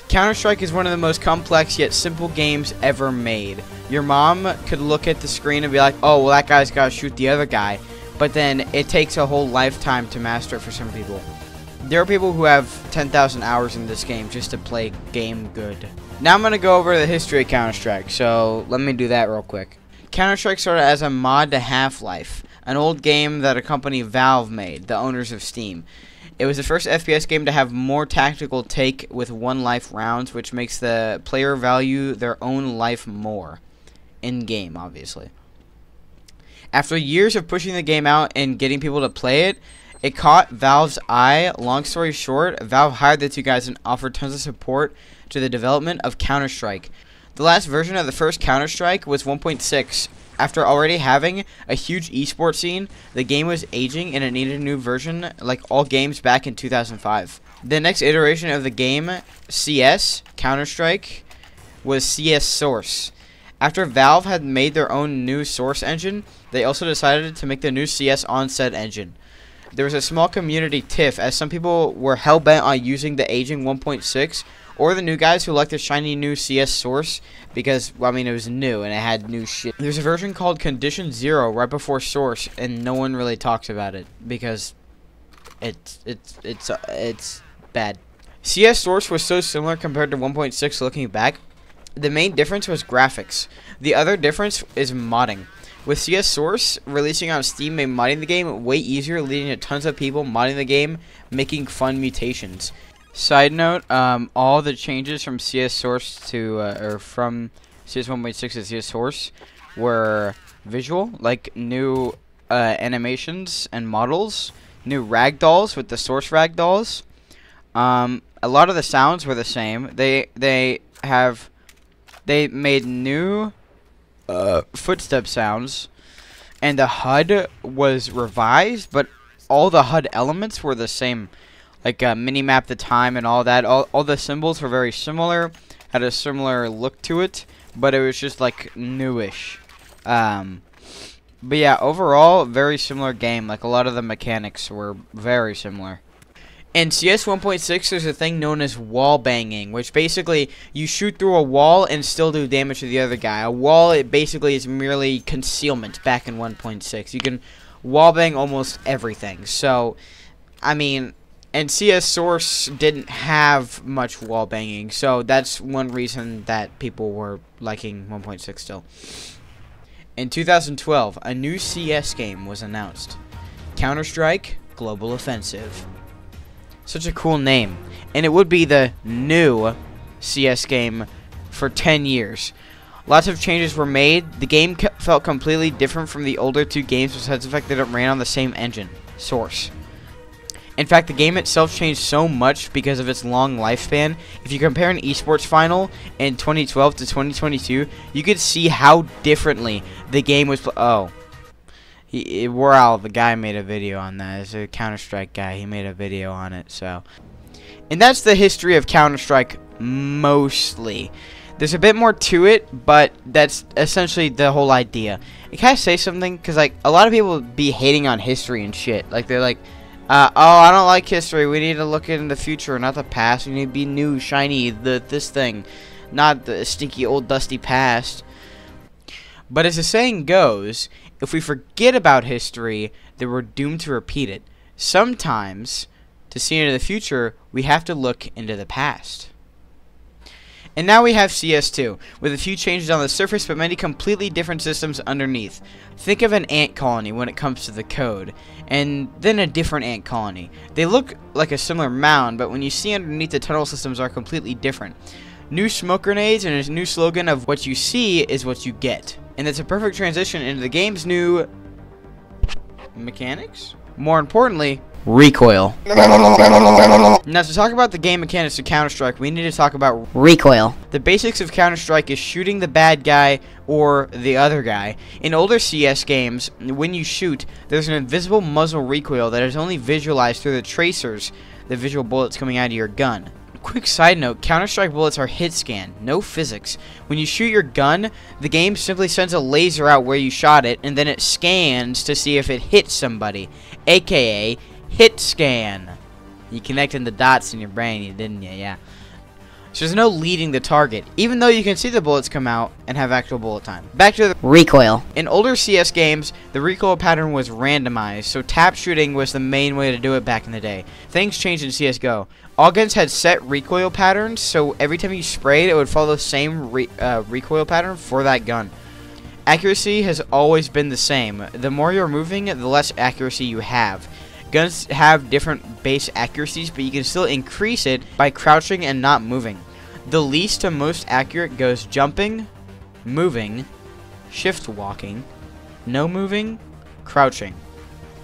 Counter-Strike is one of the most complex yet simple games ever made. Your mom could look at the screen and be like, oh, well, that guy's got to shoot the other guy. But then it takes a whole lifetime to master it for some people. There are people who have 10,000 hours in this game just to play game good. Now I'm going to go over the history of Counter-Strike, so let me do that real quick. Counter-Strike started as a mod to Half-Life, an old game that a company Valve made, the owners of Steam. It was the first FPS game to have more tactical take with one-life rounds, which makes the player value their own life more. In-game, obviously. After years of pushing the game out and getting people to play it, it caught Valve's eye. Long story short, Valve hired the two guys and offered tons of support to the development of Counter-Strike. The last version of the first Counter-Strike was 1.6. After already having a huge esports scene, the game was aging and it needed a new version like all games back in 2005. The next iteration of the game, CS, Counter-Strike, was CS Source. After Valve had made their own new Source engine, they also decided to make the new CS on said engine. There was a small community tiff as some people were hell-bent on using the aging 1.6 or the new guys who liked the shiny new CS Source because, well, I mean, it was new and it had new shit. There's a version called Condition Zero right before Source, and no one really talks about it because it's bad. CS Source was so similar compared to 1.6 looking back. The main difference was graphics. The other difference is modding. With CS Source releasing on Steam made modding the game way easier, leading to tons of people modding the game, making fun mutations. Side note, all the changes from CS Source to, or from CS 1.6 to CS Source were visual, like new animations and models, new ragdolls with the Source ragdolls. A lot of the sounds were the same. They made new footstep sounds, and the HUD was revised, but all the HUD elements were the same. Like minimap, the time, and all that. All the symbols were very similar, had a similar look to it, but it was just like newish. But yeah, overall, very similar game. Like a lot of the mechanics were very similar. In CS 1.6, there's a thing known as wall banging, which basically you shoot through a wall and still do damage to the other guy. A wall, it basically is merely concealment back in 1.6. You can wall bang almost everything. So, I mean, and CS Source didn't have much wall banging, so that's one reason that people were liking 1.6 still. In 2012, a new CS game was announced. Counter-Strike Global Offensive. Such a cool name. And it would be the new CS game for 10 years. Lots of changes were made. The game felt completely different from the older two games besides the fact that it ran on the same engine, Source. In fact, the game itself changed so much because of its long lifespan. If you compare an esports final in 2012 to 2022, you could see how differently the game was. The guy made a video on that. It's a Counter-Strike guy. He made a video on it. So, and that's the history of Counter-Strike mostly. There's a bit more to it, but that's essentially the whole idea. Can I say something? Because like a lot of people be hating on history and shit. Like they're like, oh, I don't like history. We need to look in the future, not the past. We need to be new, shiny, this thing, not the stinky old dusty past. But as the saying goes, if we forget about history, then we're doomed to repeat it. Sometimes, to see into the future, we have to look into the past. And now we have CS2, with a few changes on the surface, but many completely different systems underneath. Think of an ant colony when it comes to the code, and then a different ant colony. They look like a similar mound, but when you see underneath, the tunnel systems are completely different. New smoke grenades and a new slogan of what you see is what you get. And it's a perfect transition into the game's new mechanics? More importantly, recoil. Now to talk about the game mechanics of Counter-Strike, we need to talk about recoil. The basics of Counter-Strike is shooting the bad guy or the other guy. In older CS games, when you shoot, there's an invisible muzzle recoil that is only visualized through the tracers, the visual bullets coming out of your gun. Quick side note, Counter-Strike bullets are hit scan, no physics. When you shoot your gun, the game simply sends a laser out where you shot it, and then it scans to see if it hits somebody, aka hit scan. You connected the dots in your brain, didn't you? Yeah. So there's no leading the target, even though you can see the bullets come out and have actual bullet time. Back to the recoil. In older CS games, the recoil pattern was randomized, so tap shooting was the main way to do it back in the day. Things changed in CSGO. All guns had set recoil patterns, so every time you sprayed, it would follow the same recoil pattern for that gun. Accuracy has always been the same. The more you're moving, the less accuracy you have. Guns have different base accuracies, but you can still increase it by crouching and not moving. The least to most accurate goes jumping, moving, shift walking, no moving, crouching.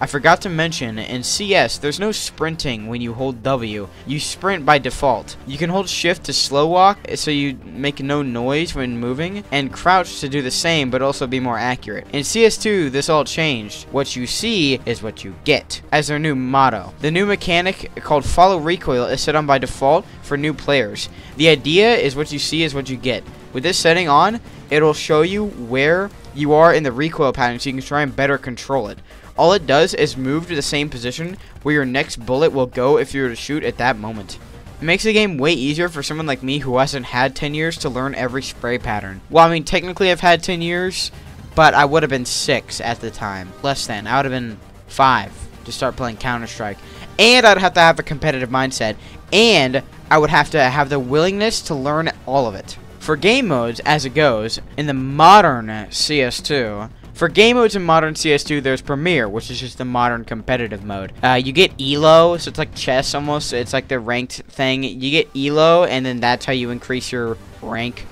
I forgot to mention, in CS, there's no sprinting when you hold W. You sprint by default. You can hold shift to slow walk, so you make no noise when moving, and crouch to do the same, but also be more accurate. In CS2, this all changed. What you see is what you get, as their new motto. The new mechanic, called follow recoil, is set on by default for new players. The idea is what you see is what you get. With this setting on, it'll show you where you are in the recoil pattern, so you can try and better control it. All it does is move to the same position where your next bullet will go if you were to shoot at that moment. It makes the game way easier for someone like me who hasn't had 10 years to learn every spray pattern. Well, I mean, technically I've had 10 years, but I would have been 6 at the time. Less than. I would have been 5 to start playing Counter-Strike. And I'd have to have a competitive mindset. And I would have to have the willingness to learn all of it. For game modes, as it goes, in the modern CS2... For game modes in modern CS2, there's Premier, which is just the modern competitive mode. You get ELO, so it's like chess almost. It's like the ranked thing. You get ELO, and then that's how you increase your rank.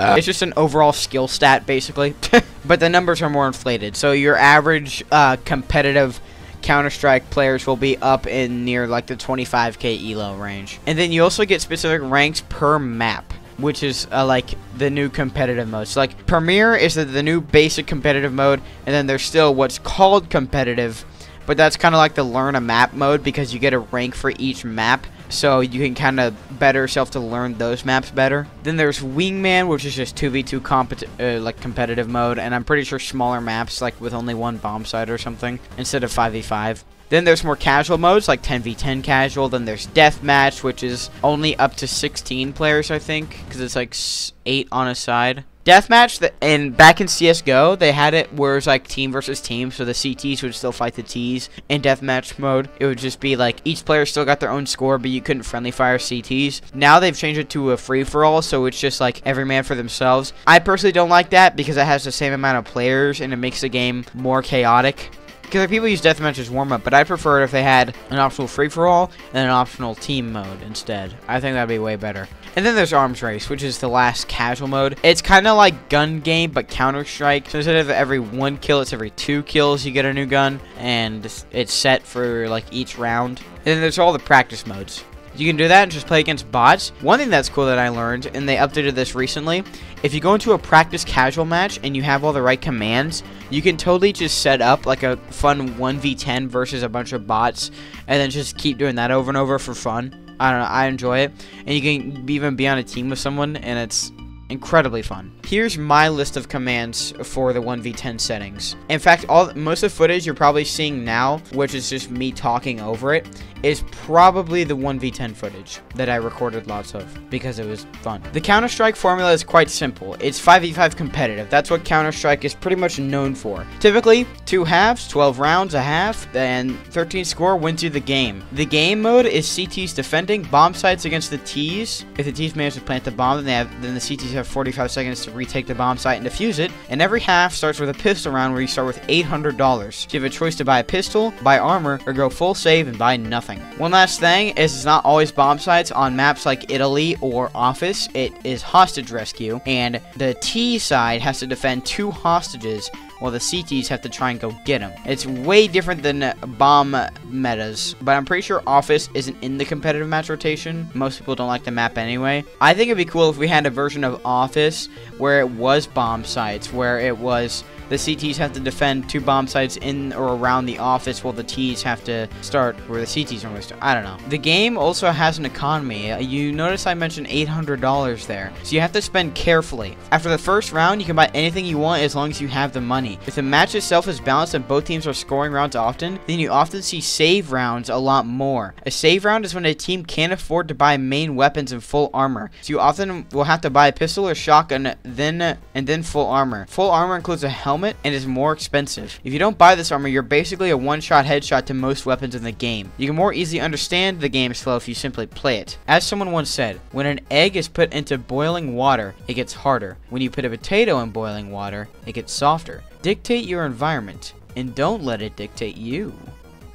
It's just an overall skill stat, basically. But the numbers are more inflated. So your average competitive Counter-Strike players will be up in near like the 25k ELO range. And then you also get specific ranks per map, which is like the new competitive mode. So like Premier is the new basic competitive mode, and then there's still what's called competitive, but that's kind of like the learn a map mode because you get a rank for each map, so you can kind of better yourself to learn those maps better. Then there's Wingman, which is just 2v2 like competitive mode, and I'm pretty sure smaller maps like with only one bomb site or something instead of 5v5. Then there's more casual modes like 10v10 casual. Then there's deathmatch, which is only up to 16 players, I think, because it's like 8 on a side. Deathmatch, and back in CSGO, they had it where it was like team versus team, so the CTs would still fight the Ts. In deathmatch mode, it would just be like each player still got their own score, but you couldn't friendly fire CTs. Now they've changed it to a free-for-all, so it's just like every man for themselves. I personally don't like that because it has the same amount of players, and it makes the game more chaotic. Because like, people use deathmatch as warm-up, but I prefer it if they had an optional free-for-all and an optional team mode instead. I think that'd be way better. And then there's Arms Race, which is the last casual mode. It's kind of like gun game, but Counter-Strike. So instead of every 1 kill, it's every 2 kills you get a new gun, and it's set for like each round. And then there's all the practice modes. You can do that and just play against bots. One thing that's cool that I learned, and they updated this recently, if you go into a practice casual match and you have all the right commands, you can totally just set up like a fun 1v10 versus a bunch of bots, and then just keep doing that over and over for fun. I don't know, I enjoy it. And you can even be on a team with someone, and it's incredibly fun. Here's my list of commands for the 1v10 settings. In fact, most of the footage you're probably seeing now, which is just me talking over it, is probably the 1v10 footage that I recorded lots of because it was fun. The Counter-Strike formula is quite simple. It's 5v5 competitive. That's what Counter-Strike is pretty much known for. Typically, 2 halves, 12 rounds, a half, and 13 score wins you the game. The game mode is CTs defending bomb sites against the Ts. If the Ts manage to plant the bomb, then the CTs have 45 seconds to retake the bomb site and defuse it. And every half starts with a pistol round where you start with $800. So you have a choice to buy a pistol, buy armor, or go full save and buy nothing. One last thing is it's not always bomb sites. On maps like Italy or Office, it is hostage rescue, and the T side has to defend 2 hostages while the CTs have to try and go get them. It's way different than bomb metas, but I'm pretty sure Office isn't in the competitive match rotation. Most people don't like the map anyway. I think it'd be cool if we had a version of Office where it was bomb sites, where it was the CTs have to defend 2 bomb sites in or around the office, while the Ts have to start where the CTs normally start. I don't know. The game also has an economy. You notice I mentioned $800 there, so you have to spend carefully. After the first round, you can buy anything you want as long as you have the money. If the match itself is balanced and both teams are scoring rounds often, then you often see save rounds a lot more. A save round is when a team can't afford to buy main weapons and full armor, so you often will have to buy a pistol or shotgun and then full armor. Full armor includes a helmet and is more expensive. If you don't buy this armor, you're basically a one-shot headshot to most weapons in the game. You can more easily understand the game's flow if you simply play it. As someone once said, when an egg is put into boiling water, it gets harder. When you put a potato in boiling water, it gets softer. Dictate your environment, and don't let it dictate you.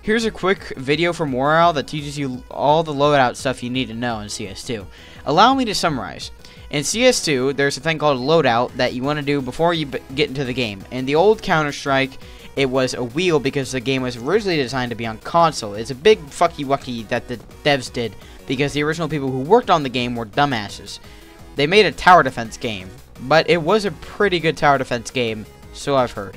Here's a quick video from Morale that teaches you all the loadout stuff you need to know in CS2. Allow me to summarize. In CS2, there's a thing called loadout that you want to do before you get into the game. In the old Counter-Strike, it was a wheel because the game was originally designed to be on console. It's a big fucky-wucky that the devs did because the original people who worked on the game were dumbasses. They made a tower defense game, but it was a pretty good tower defense game, so I've heard.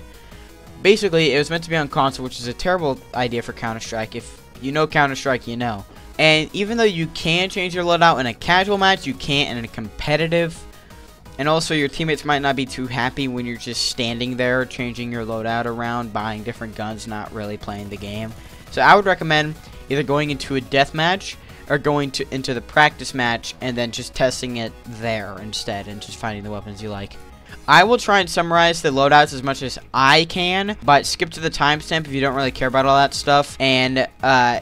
Basically, it was meant to be on console, which is a terrible idea for Counter-Strike. If you know Counter-Strike, you know. And even though you can change your loadout in a casual match, you can't in a competitive. And also, your teammates might not be too happy when you're just standing there, changing your loadout around, buying different guns, not really playing the game. So I would recommend either going into a death match or going into the practice match and then just testing it there instead and just finding the weapons you like. I will try and summarize the loadouts as much as I can, but skip to the timestamp if you don't really care about all that stuff, and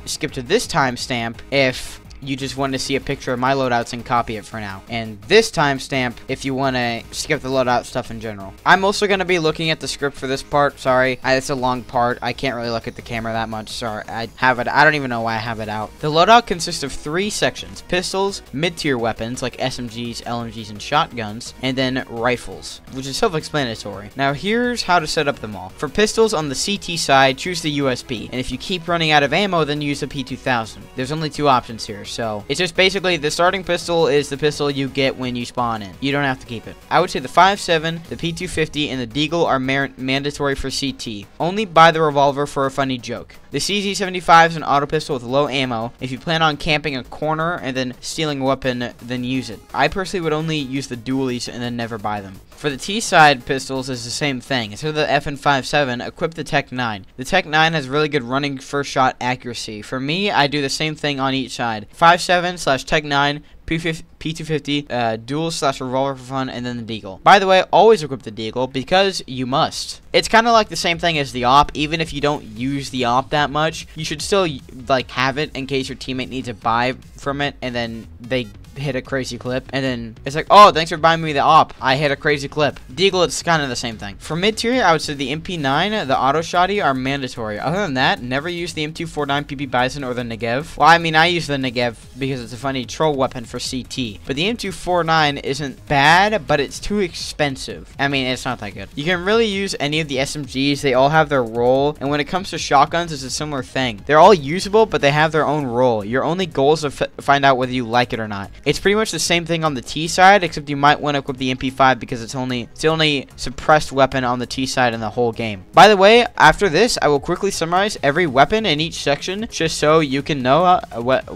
skip to this timestamp if you just want to see a picture of my loadouts and copy it for now. And this timestamp if you want to skip the loadout stuff in general. I'm also going to be looking at the script for this part. Sorry, it's a long part. I can't really look at the camera that much. Sorry, I don't even know why I have it out. The loadout consists of 3 sections: pistols, mid-tier weapons like SMGs, LMGs, and shotguns, and then rifles, which is self-explanatory. Now here's how to set up them all. For pistols, on the CT side, choose the USB, and if you keep running out of ammo, then use the P2000. There's only 2 options here. So it's just basically the starting pistol is the pistol you get when you spawn in. You don't have to keep it. I would say the 5.7, the P250, and the Deagle are mandatory for CT. Only buy the revolver for a funny joke. The CZ75 is an auto pistol with low ammo. If you plan on camping a corner and then stealing a weapon, then use it. I personally would only use the dualies and then never buy them. For the T-side pistols is the same thing. Instead of the FN57, equip the Tech 9. The Tech 9 has really good running first shot accuracy. For me, I do the same thing on each side. 5.7 / Tech 9, P250, dual / revolver for fun, and then the Deagle. By the way, always equip the Deagle because you must. It's kind of like the same thing as the AWP. Even if you don't use the AWP that much, you should still like have it in case your teammate needs a buy from it, and then they hit a crazy clip, and then it's like, oh, thanks for buying me the AWP. I hit a crazy clip. Deagle, it's kind of the same thing. For mid-tier, I would say the MP9, the auto shotty are mandatory. Other than that, never use the M249 PP Bison or the Negev. Well, I mean, I use the Negev because it's a funny troll weapon for CT. But the M249 isn't bad, but it's too expensive. I mean, it's not that good. You can really use any of the SMGs. They all have their role. And when it comes to shotguns, it's a similar thing. They're all usable, but they have their own role. Your only goal is to find out whether you like it or not. It's pretty much the same thing on the T side, except you might want to equip the MP5 because it's the only suppressed weapon on the T side in the whole game. By the way, after this, I will quickly summarize every weapon in each section just so you can know what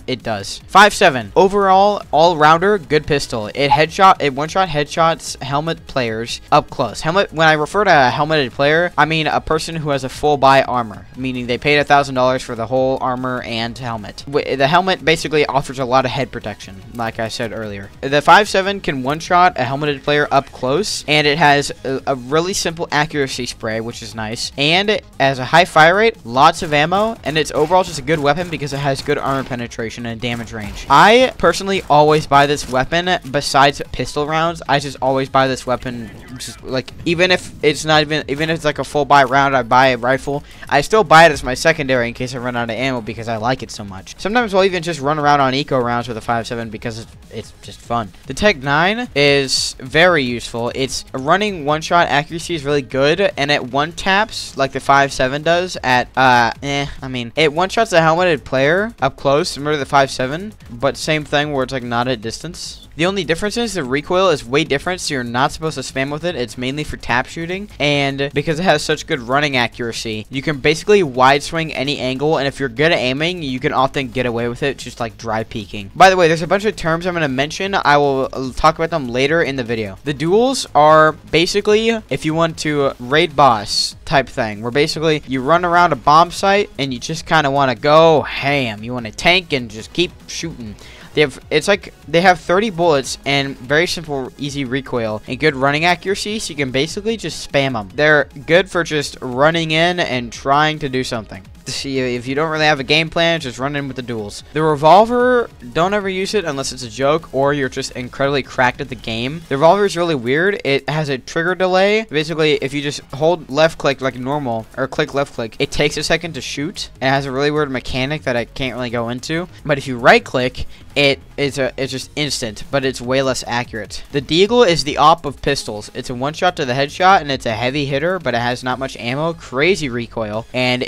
it does. 5.7 overall all-rounder good pistol. It one-shot headshots helmet players up close. Helmet. When I refer to a helmeted player, I mean a person who has a full buy armor, meaning they paid $1,000 for the whole armor and helmet. The helmet basically offers a lot of head protection, like I said earlier. The 5.7 can one-shot a helmeted player up close, and it has a really simple accuracy spray, which is nice, and it has a high fire rate, lots of ammo, and it's overall just a good weapon because it has good armor penetration and damage range. I personally always buy this weapon. Besides pistol rounds, I just always buy this weapon. Just like even if it's like a full buy round, I buy a rifle. I still buy it as my secondary in case I run out of ammo because I like it so much. Sometimes I'll even just run around on eco rounds with the 5.7 because it's just fun. The Tech 9 is very useful. Its running one-shot accuracy is really good, and it one-taps like the 5.7 does at, I mean, it one-shots a helmeted player up close, similar to the 5.7, but same thing where it's like not at distance. The only difference is the recoil is way different, so you're not supposed to spam with it. It's mainly for tap shooting, and because it has such good running accuracy, you can basically wide swing any angle, and if you're good at aiming, you can often get away with it just like dry peeking. By the way, there's a bunch of terms I'm going to mention. I will talk about them later in the video. The duels are basically if you want to raid boss type thing, where basically you run around a bomb site and you just kind of want to go ham. You want to tank and just keep shooting. They have 30 bullets and very simple, easy recoil and good running accuracy, so you can basically just spam them. They're good for just running in and trying to do something. See, if you don't really have a game plan, just run in with the duels. The revolver, don't ever use it unless it's a joke or you're just incredibly cracked at the game. The revolver is really weird. It has a trigger delay. Basically, if you just hold left click like normal or click left click, it takes a second to shoot. It has a really weird mechanic that I can't really go into. But if you right click, it's just instant, but it's way less accurate. The Deagle is the op of pistols. It's a one shot to the headshot, and it's a heavy hitter, but it has not much ammo, crazy recoil, and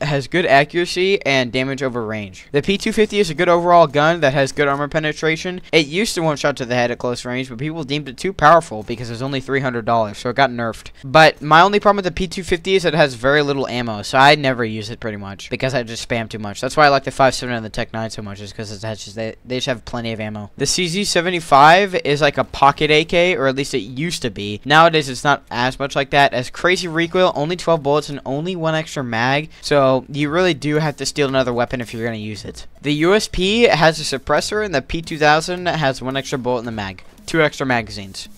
has good accuracy and damage over range. The P250 is a good overall gun that has good armor penetration. It used to one shot to the head at close range, but people deemed it too powerful because it was only $300, so it got nerfed. But my only problem with the P250 is that it has very little ammo, so I never use it pretty much because I just spam too much. That's why I like the 5.7 and the Tech 9 so much, is because it has just they just have plenty of ammo. The CZ75 is like a pocket AK, or at least it used to be. Nowadays, it's not as much like that. As crazy recoil, only 12 bullets, and only one extra mag, so you really do have to steal another weapon if you're going to use it. The USP has a suppressor, and the P2000 has one extra bullet in the mag. 2 extra magazines.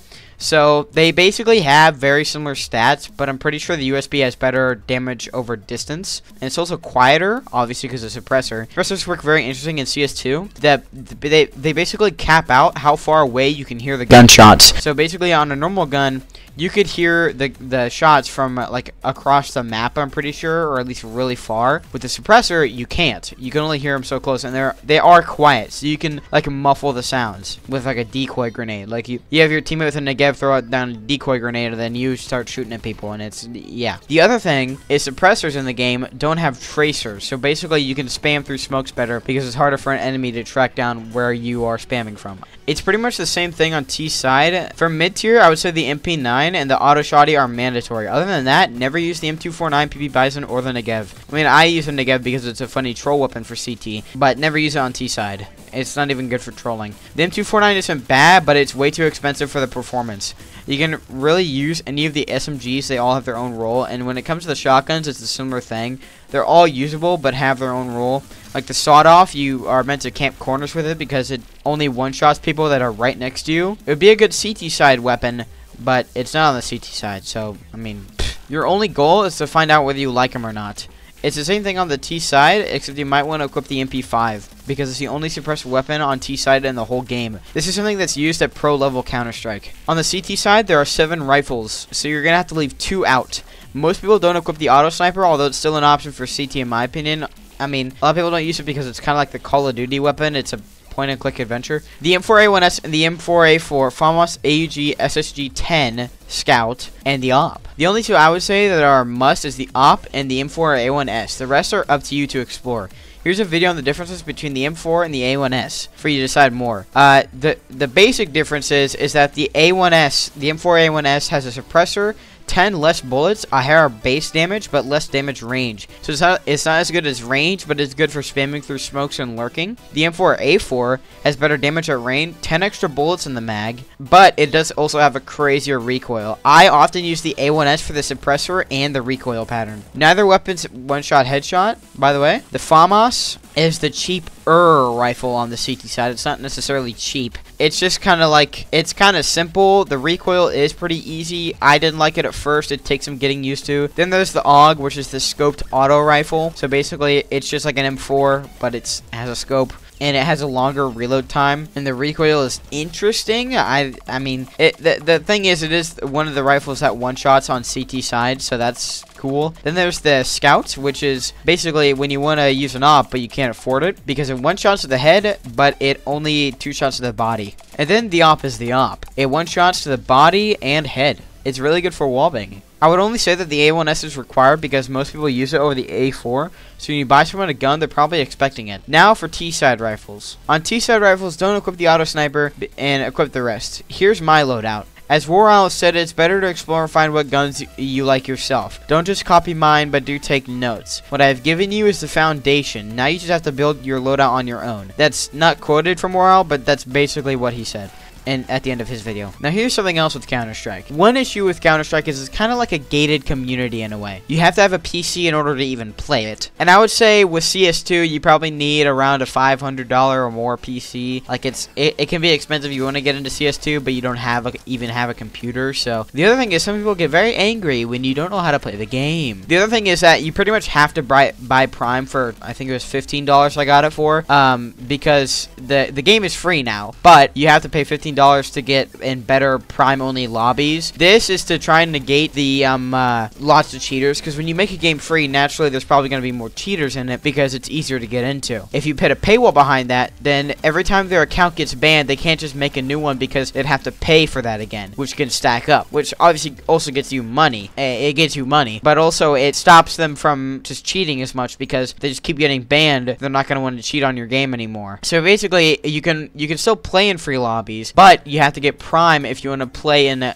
So they basically have very similar stats, but I'm pretty sure the USB has better damage over distance, and it's also quieter, obviously because of suppressor. Suppressors work very interesting in CS2. That they basically cap out how far away you can hear the gunshots. So basically, on a normal gun, you could hear the shots from like across the map, I'm pretty sure, or at least really far. With the suppressor, you can't. You can only hear them so close, and they are quiet, so you can like muffle the sounds with like a decoy grenade. Like you have your teammate with a Negev throw out down a decoy grenade, and then you start shooting at people, and it's, yeah. The other thing is suppressors in the game don't have tracers, so basically you can spam through smokes better because it's harder for an enemy to track down where you are spamming from. It's pretty much the same thing on T side. For mid tier, I would say the MP9 and the auto shotty are mandatory. Other than that, never use the M249, PP Bison, or the Negev. I mean, I use the Negev because it's a funny troll weapon for CT, but never use it on T side. It's not even good for trolling. The M249 isn't bad, but it's way too expensive for the performance. You can really use any of the SMGs. They all have their own role, and when it comes to the shotguns, it's a similar thing. They're all usable, but have their own role. Like the sawed-off, you are meant to camp corners with it because it only one-shots people that are right next to you. It would be a good CT side weapon, but it's not on the CT side, so, I mean, your only goal is to find out whether you like them or not. It's the same thing on the T side, except you might want to equip the MP5, because it's the only suppressed weapon on T side in the whole game. This is something that's used at pro level Counter-Strike. On the CT side, there are 7 rifles, so you're going to have to leave 2 out. Most people don't equip the auto sniper, although it's still an option for CT in my opinion. I mean, a lot of people don't use it because it's kind of like the Call of Duty weapon. It's a point-and-click adventure. The M4A1S and the M4A4 FAMAS AUG SSG-10 Scout and the AWP. The only 2 I would say that are a must is the AWP and the M4A1S. The rest are up to you to explore. Here's a video on the differences between the M4 and the A1S for you to decide more. The basic difference is that the A1S, the M4A1S has a suppressor, 10 less bullets, a higher base damage, but less damage range. So it's not as good as range, but it's good for spamming through smokes and lurking. The M4A4 has better damage at range, 10 extra bullets in the mag, but it does also have a crazier recoil. I often use the A1S for the suppressor and the recoil pattern. Neither weapon's one-shot headshot, by the way. The FAMAS is the cheaper rifle on the CT side. It's not necessarily cheap. It's just kind of like, it's kind of simple. The recoil is pretty easy. I didn't like it at first. It takes some getting used to. Then there's the AUG, which is the scoped auto rifle. So basically, it's just like an M4, but it has a scope. and it has a longer reload time, and the recoil is interesting. I mean, the thing is, it is one of the rifles that one-shots on CT side, so that's cool. Then there's the Scout, which is basically when you want to use an op, but you can't afford it, because it one-shots to the head, but it only two-shots to the body. And then the op is the op. It one-shots to the body and head. It's really good for wallbanging. I would only say that the A1S is required because most people use it over the A4, so when you buy someone a gun, they're probably expecting it. Now for T-side rifles. On T-side rifles, don't equip the auto sniper and equip the rest. Here's my loadout. As War Owl said, it's better to explore and find what guns you like yourself. Don't just copy mine, but do take notes. What I've given you is the foundation. Now you just have to build your loadout on your own. That's not quoted from War Owl, but that's basically what he said. And at the end of his video. Now here's something else with Counter-Strike. One issue with Counter-Strike is it's kind of like a gated community in a way. You have to have a PC in order to even play it. And I would say with CS2 you probably need around a $500 or more PC. Like it can be expensive if you want to get into CS2, but you don't have even have a computer. So the other thing is some people get very angry when you don't know how to play the game. The other thing is that you pretty much have to buy Prime for, I think it was $15 I got it for, because the game is free now, but you have to pay $15 to get in better Prime only lobbies. This is to try and negate the lots of cheaters, because when you make a game free, naturally there's probably going to be more cheaters in it because it's easier to get into. If you put a paywall behind that, then every time their account gets banned, they can't just make a new one because they'd have to pay for that again, which can stack up, which obviously also gets you money. It gets you money, but also it stops them from just cheating as much because they just keep getting banned. They're not going to want to cheat on your game anymore. So basically, you can still play in free lobbies, but you have to get Prime if you want to play in,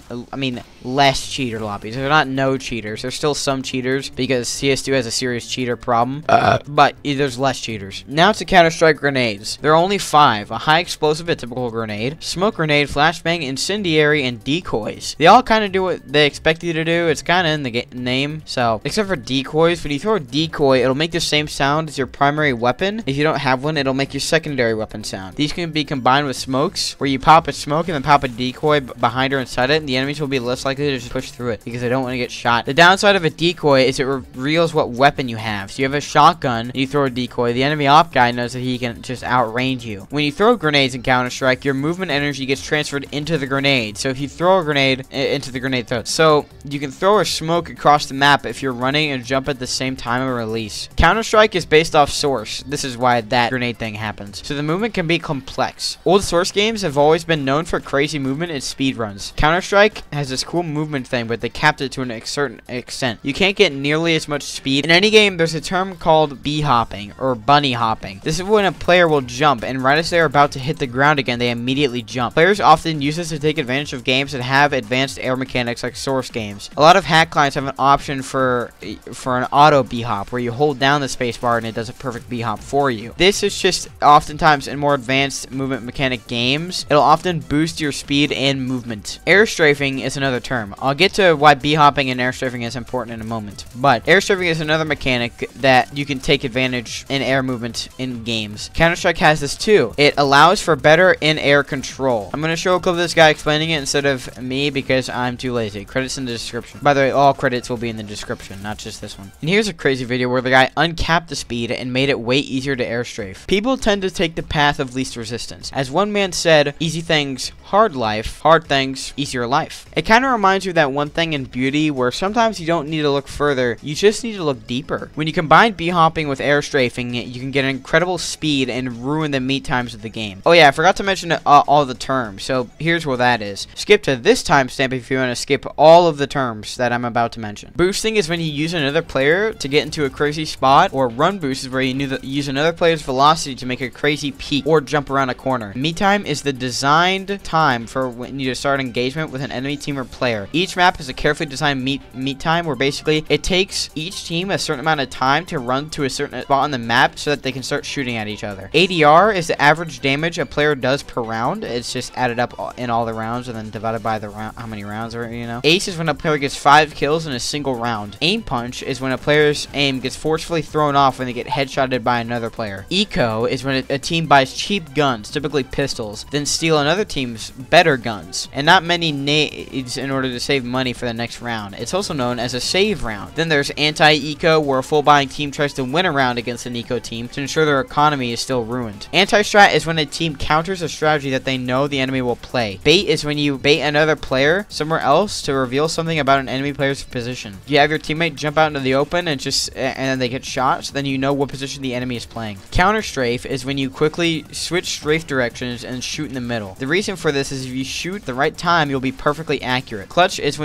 less cheater lobbies. There's not no cheaters. There's still some cheaters because CS2 has a serious cheater problem, but there's less cheaters. Now to Counter-Strike grenades. There are only 5. A high explosive, a typical grenade, smoke grenade, flashbang, incendiary, and decoys. They all kind of do what they expect you to do. It's kind of in the name, so except for decoys. When you throw a decoy, it'll make the same sound as your primary weapon. If you don't have one, it'll make your secondary weapon sound. These can be combined with smokes, where you pop a smoke and then pop a decoy behind or inside it, and the enemies will be less likely to just push through it because they don't want to get shot. The downside of a decoy is it reveals what weapon you have. So you have a shotgun, and you throw a decoy. The enemy op guy knows that he can just outrange you. When you throw grenades in Counter-Strike, your movement energy gets transferred into the grenade. So if you throw a grenade into the grenade throw, so you can throw a smoke across the map if you're running and jump at the same time of release. Counter-Strike is based off Source. This is why that grenade thing happens. So the movement can be complex. Old Source games have always been known for crazy movement and speed runs. Counter-Strike has this cool movement thing, but they capped it to a certain extent. You can't get nearly as much speed. In any game, there's a term called bee hopping or bunny hopping. This is when a player will jump, and right as they're about to hit the ground again, they immediately jump. Players often use this to take advantage of games that have advanced air mechanics like Source games. A lot of hack clients have an option for an auto bee hop, where you hold down the spacebar and it does a perfect bee hop for you. This is just oftentimes in more advanced movement mechanic games. It'll often boost your speed and movement. Air strafing is another term. I'll get to why bee hopping and air strafing is important in a moment, but air strafing is another mechanic that you can take advantage in air movement in games. Counter-Strike has this too. It allows for better in-air control. I'm going to show a clip of this guy explaining it instead of me because I'm too lazy. Credits in the description. By the way, all credits will be in the description, not just this one. And here's a crazy video where the guy uncapped the speed and made it way easier to air strafe. People tend to take the path of least resistance. As one man said, easy things, hard life, hard things, easier life. It kind of reminds you of that one thing in beauty where sometimes you don't need to look further, you just need to look deeper. When you combine bee hopping with air strafing, you can get incredible speed and ruin the meet times of the game. Oh yeah, I forgot to mention all the terms, so here's where that is. Skip to this timestamp if you want to skip all of the terms that I'm about to mention. Boosting is when you use another player to get into a crazy spot, or run boost is where you use another player's velocity to make a crazy peak or jump around a corner. Meet time is the designed time for when you start engagement with an enemy team or player. Each map has a carefully designed meet time where basically it takes each team a certain amount of time to run to a certain spot on the map so that they can start shooting at each other. ADR is the average damage a player does per round. It's just added up in all the rounds and then divided by the round, how many rounds are, you know. Ace is when a player gets 5 kills in a single round. Aim punch is when a player's aim gets forcefully thrown off when they get headshotted by another player. Eco is when a team buys cheap guns, typically pistols, then steal another team's better guns. And not many nades in order to save money for the next round. It's also known as a save round. Then there's anti-eco, where a full buying team tries to win a round against an eco team to ensure their economy is still ruined. Anti-strat is when a team counters a strategy that they know the enemy will play. Bait is when you bait another player somewhere else to reveal something about an enemy player's position. You have your teammate jump out into the open and then they get shot, so then you know what position the enemy is playing. Counter strafe is when you quickly switch strafe directions and shoot in the middle. The reason for this is if you shoot the right time, you'll be perfectly accurate. Clutch is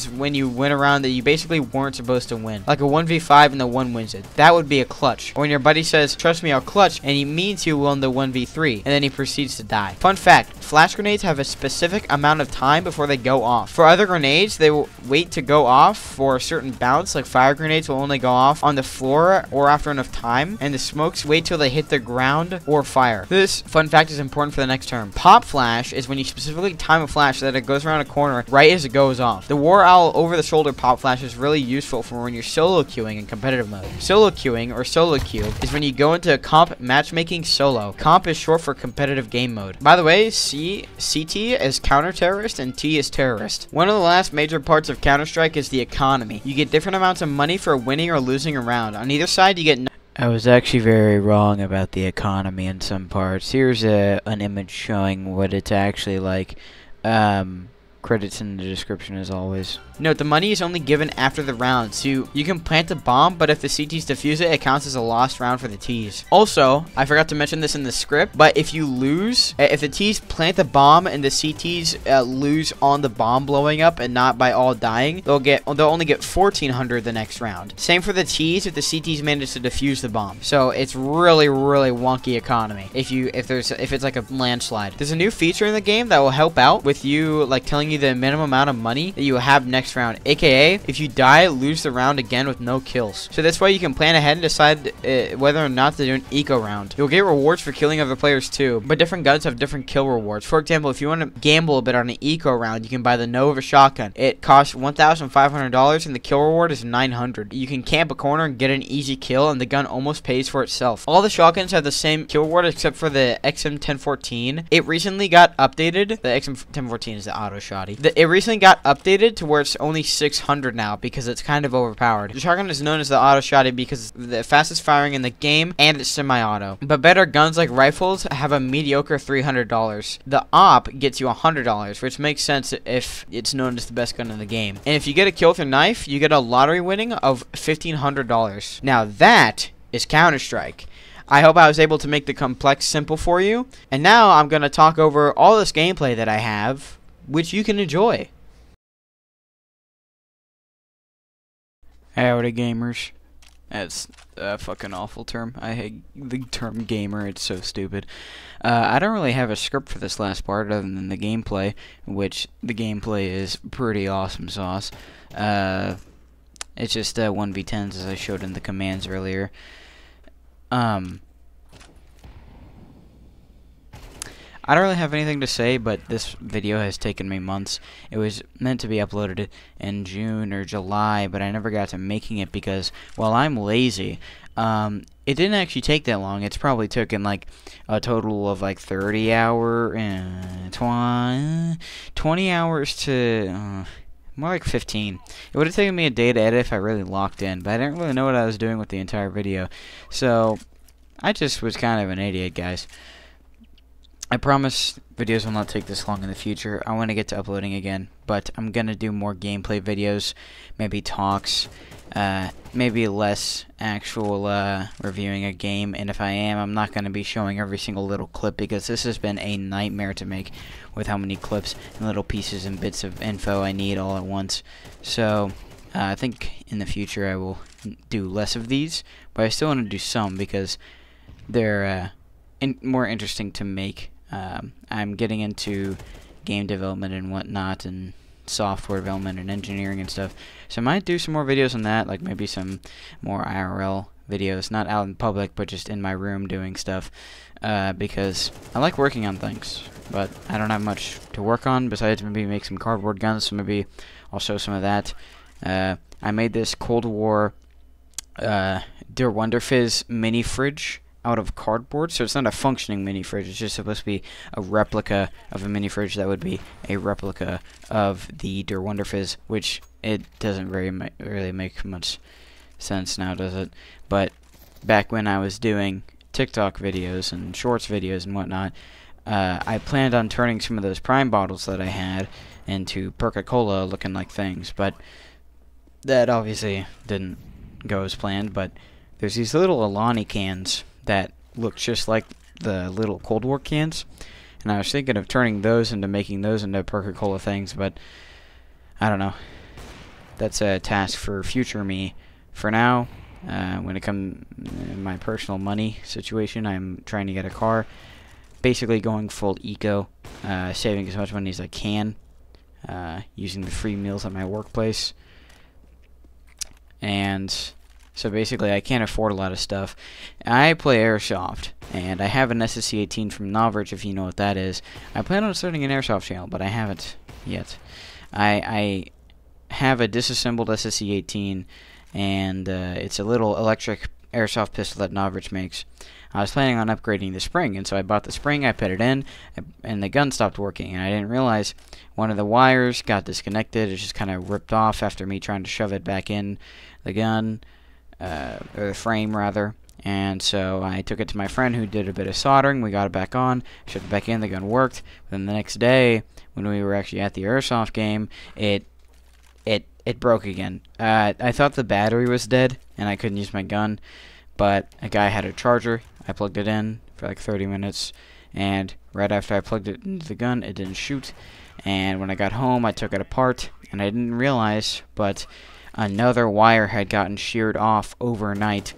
when you win a round that you basically weren't supposed to win, like a 1v5 and the one wins it. That would be a clutch. Or when your buddy says, "Trust me, I'll clutch," and he means he will win the 1v3, and then he proceeds to die. Fun fact: flash grenades have a specific amount of time before they go off. For other grenades, they will wait to go off for a certain bounce, like fire grenades will only go off on the floor or after enough time, and the smokes wait till they hit the ground or fire. This fun fact is important for the next term. Pop flash is when you specifically time a flash so that it goes around a corner right as it goes off. The War Owl over the shoulder pop flash is really useful for when you're solo queuing in competitive mode. Solo queuing, or solo queue, is when you go into a comp matchmaking solo. Comp is short for competitive game mode. By the way, CT is counter-terrorist and T is terrorist. One of the last major parts of Counter-Strike is the economy. You get different amounts of money for winning or losing a round. On either side, you get I was actually very wrong about the economy in some parts. Here's an image showing what it's actually like. Credits in the description as always. Note, the money is only given after the round, so you can plant a bomb, but if the CTs defuse it, it counts as a lost round for the Ts. Also, I forgot to mention this in the script, but if you lose, if the Ts plant the bomb and the CTs lose on the bomb blowing up and not by all dying, they'll only get 1,400 the next round. Same for the Ts if the CTs manage to defuse the bomb. So it's really wonky economy if it's like a landslide. There's a new feature in the game that will help out with you, like telling you the minimum amount of money that you have next round, aka if you die, lose the round again with no kills. So that's why you can plan ahead and decide whether or not to do an eco round. You'll get rewards for killing other players too, but different guns have different kill rewards. For example, if you want to gamble a bit on an eco round, you can buy the Nova shotgun. It costs $1,500 and the kill reward is 900. You can camp a corner and get an easy kill, and the gun almost pays for itself. All the shotguns have the same kill reward except for the XM1014. It recently got updated. The XM1014 is the auto shotty. It recently got updated to where it's only 600 now because it's kind of overpowered. The shotgun is known as the auto shotty because it's the fastest firing in the game and it's semi-auto. But better guns like rifles have a mediocre $300. The AWP gets you $100, which makes sense if it's known as the best gun in the game. And if you get a kill with your knife, you get a lottery winning of $1,500. Now that is Counter-Strike. I hope I was able to make the complex simple for you. And now I'm going to talk over all this gameplay that I have, which you can enjoy. Howdy gamers. That's a fucking awful term. I hate the term gamer, it's so stupid. I don't really have a script for this last part other than the gameplay, which the gameplay is pretty awesome sauce. It's just 1v10s as I showed in the commands earlier. I don't really have anything to say, but this video has taken me months. It was meant to be uploaded in June or July, but I never got to making it because, well, I'm lazy. It didn't actually take that long. It's probably taken like a total of like 30 hours, 20 hours to more like 15. It would have taken me a day to edit if I really locked in, but I didn't really know what I was doing with the entire video. So I just was kind of an idiot, guys. I promise videos will not take this long in the future. I want to get to uploading again, but I'm going to do more gameplay videos, maybe talks, maybe less actual reviewing a game, and if I am, I'm not going to be showing every single little clip because this has been a nightmare to make with how many clips and little pieces and bits of info I need all at once. So I think in the future I will do less of these, but I still want to do some because they're more interesting to make. I'm getting into game development and whatnot, and software development and engineering and stuff. So I might do some more videos on that, like maybe some more IRL videos, not out in public, but just in my room doing stuff, because I like working on things, but I don't have much to work on besides maybe make some cardboard guns, so maybe I'll show some of that. I made this Cold War Der Wonderfizz mini fridge out of cardboard, so it's not a functioning mini fridge. It's just supposed to be a replica of a mini fridge that would be a replica of the Der Wonder Fizz, which it doesn't really make much sense now, does it? But back when I was doing TikTok videos and shorts videos and whatnot, I planned on turning some of those Prime bottles that I had into Coca-Cola looking like things, but that obviously didn't go as planned. But there's these little Alani cans that look just like the little Cold War cans, and I was thinking of turning those into making those into Coca-Cola things, but I don't know. That's a task for future me. For now, when it comes in my personal money situation, I'm trying to get a car, basically going full eco, saving as much money as I can, using the free meals at my workplace. And so basically I can't afford a lot of stuff. I play Airsoft, and I have an SSC-18 from Noveridge, if you know what that is. I plan on starting an Airsoft channel, but I haven't yet. I have a disassembled SSC-18, and it's a little electric Airsoft pistol that Noveridge makes. I was planning on upgrading the spring, and so I bought the spring, I put it in, and the gun stopped working, and I didn't realize one of the wires got disconnected. It just kind of ripped off after me trying to shove it back in the gun, or the frame rather. And so I took it to my friend who did a bit of soldering. We got it back on, shoved it back in, the gun worked. Then the next day, when we were actually at the Airsoft game, it broke again. I thought the battery was dead and I couldn't use my gun, but a guy had a charger. I plugged it in for like 30 minutes, and right after I plugged it into the gun, it didn't shoot. And when I got home, I took it apart, and I didn't realize, but another wire had gotten sheared off overnight.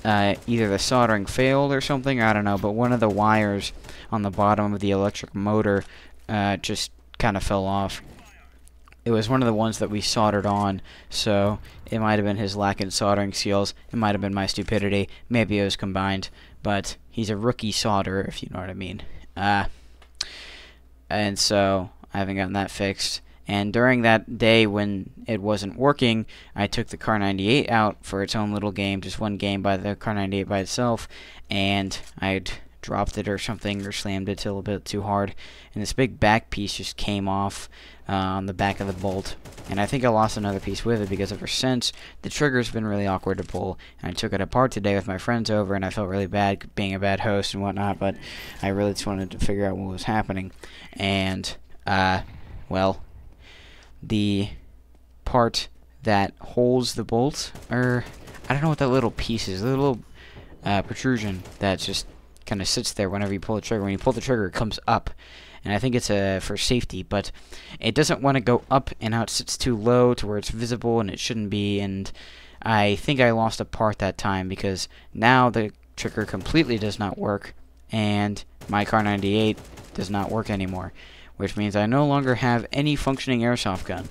Either the soldering failed or something, I don't know, but one of the wires on the bottom of the electric motor just kind of fell off. It was one of the ones that we soldered on, so it might have been his lack in soldering skills. It might have been my stupidity. Maybe it was combined, but he's a rookie solderer, if you know what I mean. And so I haven't gotten that fixed. And during that day when it wasn't working, I took the Car 98 out for its own little game, just one game by the Car 98 by itself, and I'd dropped it or something, or slammed it a little bit too hard, and this big back piece just came off on the back of the bolt. And I think I lost another piece with it, because ever since, the trigger's been really awkward to pull. And I took it apart today with my friends over, and I felt really bad being a bad host and whatnot, but I really just wanted to figure out what was happening. And, well, the part that holds the bolt, or I don't know what that little piece is, the little protrusion that just kind of sits there whenever you pull the trigger. When you pull the trigger, it comes up, and I think it's for safety, but it doesn't want to go up and out. It sits too low to where it's visible, and it shouldn't be. And I think I lost a part that time, because now the trigger completely does not work, and my Car 98 does not work anymore, which means I no longer have any functioning airsoft gun.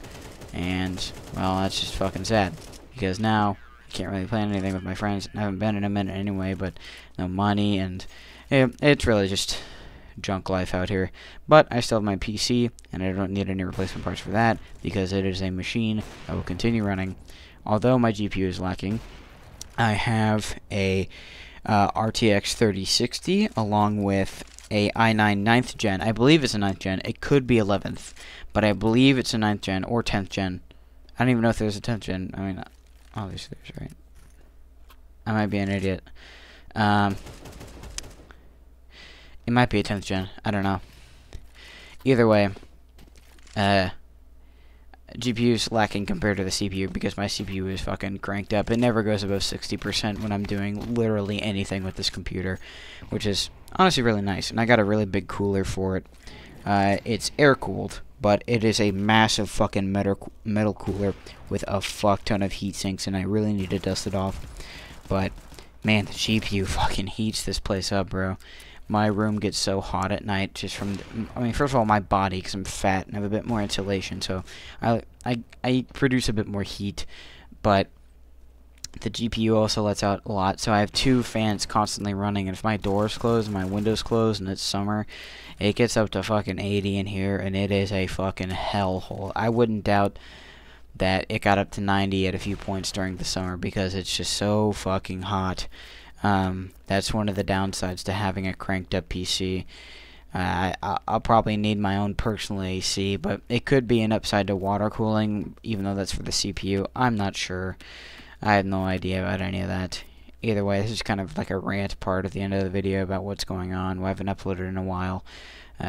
And, well, that's just fucking sad, because now I can't really plan anything with my friends. I haven't been in a minute anyway, but no money, and it's really just junk life out here. But I still have my PC, and I don't need any replacement parts for that, because it is a machine that will continue running. Although my GPU is lacking, I have a RTX 3060 along with a i9 9th gen. I believe it's a 9th gen. It could be 11th, but I believe it's a 9th gen or 10th gen. I don't even know if there's a 10th gen. I mean, obviously there's, right? I might be an idiot. It might be a 10th gen. I don't know. Either way, GPU's lacking compared to the CPU, because my CPU is fucking cranked up. It never goes above 60% when I'm doing literally anything with this computer, which is honestly really nice. And I got a really big cooler for it. It's air-cooled, but it is a massive fucking metal cooler with a fuck ton of heat sinks, and I really need to dust it off. But, man, the GPU fucking heats this place up, bro. My room gets so hot at night just from, I mean, first of all, my body, because I'm fat and have a bit more insulation, so I produce a bit more heat, but the GPU also lets out a lot, so I have two fans constantly running, and if my door's closed and my window's closed and it's summer, it gets up to fucking 80 in here, and it is a fucking hellhole. I wouldn't doubt that it got up to 90 at a few points during the summer, because it's just so fucking hot. That's one of the downsides to having a cranked up PC. I'll probably need my own personal AC, but it could be an upside to water cooling, even though that's for the CPU. I'm not sure. I have no idea about any of that. Either way, this is kind of like a rant part at the end of the video about what's going on. We haven't uploaded in a while.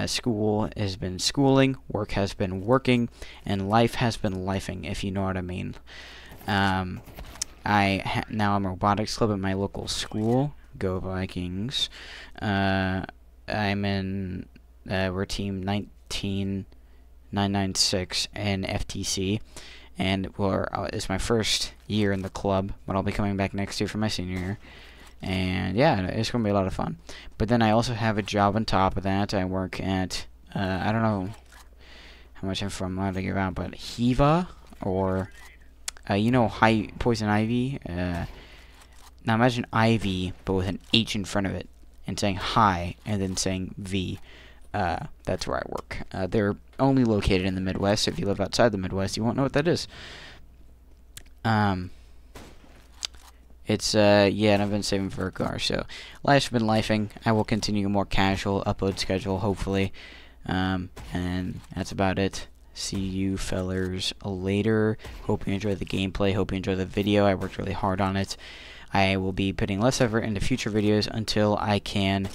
School has been schooling, work has been working, and life has been lifing, if you know what I mean. Now I'm a robotics club at my local school. Go Vikings. I'm in, we're team 19996 in FTC, and it's my first year in the club, but I'll be coming back next year for my senior year. And yeah, it's going to be a lot of fun. But then I also have a job on top of that. I work at, I don't know how much info I'm allowed to give out, but Hiva, or, you know, high poison ivy. Now imagine ivy, but with an H in front of it, and saying hi, and then saying V. That's where I work. They're only located in the Midwest. If you live outside the Midwest, you won't know what that is. Yeah, and I've been saving for a car, so life's been lifing. I will continue a more casual upload schedule, hopefully. And that's about it. See you fellers later. Hope you enjoyed the gameplay. Hope you enjoyed the video. I worked really hard on it. I will be putting less effort into future videos until I can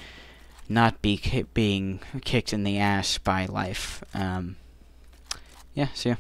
not be being kicked in the ass by life. Yeah, see ya.